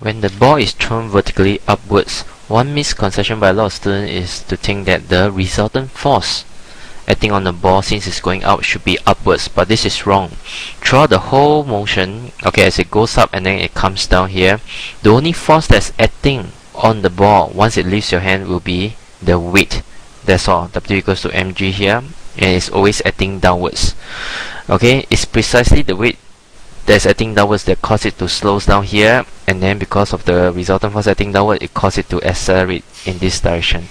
When the ball is thrown vertically upwards, one misconception by a lot of students is to think that the resultant force acting on the ball since it's going out should be upwards, but this is wrong. Throughout the whole motion, okay, as it goes up and then it comes down here, the only force that's acting on the ball once it leaves your hand will be the weight. That's all. W equals to mg here, and it's always acting downwards. Okay, it's precisely the weight that's acting downwards that cause it to slow down here, and then because of the resultant force acting downward, it causes it to accelerate in this direction.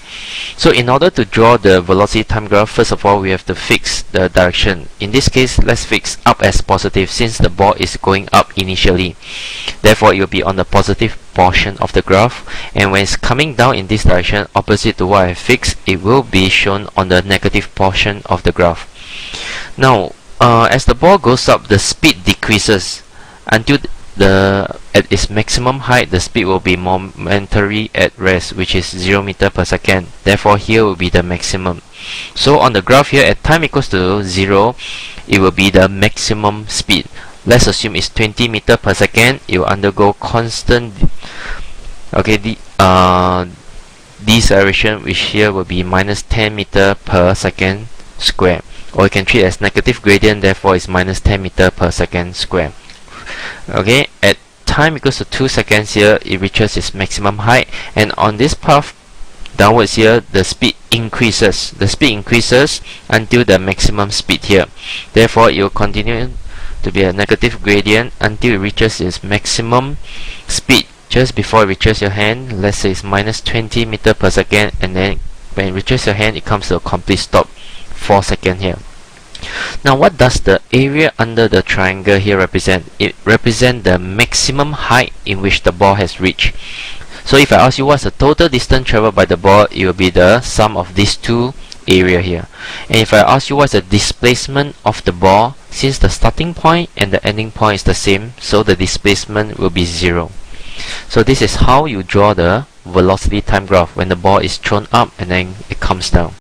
So in order to draw the velocity time graph, first of all we have to fix the direction. In this case, let's fix up as positive since the ball is going up initially. Therefore, it will be on the positive portion of the graph, and when it's coming down in this direction, opposite to what I fixed, it will be shown on the negative portion of the graph. Now, as the ball goes up, the speed decreases until at its maximum height. The speed will be momentarily at rest, which is 0 meter per second. Therefore, here will be the maximum. So on the graph here, at time equals to 0, it will be the maximum speed. Let's assume it's 20 meter per second. It will undergo constant deceleration, which here will be minus 10 meter per second square. Or you can treat it as negative gradient, therefore it's minus 10 meter per second square. Okay, at time equals to 2 seconds here, it reaches its maximum height, and on this path downwards here, the speed increases. The speed increases until the maximum speed here. Therefore, it will continue to be a negative gradient until it reaches its maximum speed. Just before it reaches your hand, let's say it's minus 20 meter per second, and then when it reaches your hand, it comes to a complete stop. 4 seconds here. Now, what does the area under the triangle here represent? It represents the maximum height in which the ball has reached. So if I ask you what's the total distance traveled by the ball, it will be the sum of these two areas here. And if I ask you what's the displacement of the ball, since the starting point and the ending point is the same, so the displacement will be 0. So this is how you draw the velocity time graph when the ball is thrown up and then it comes down.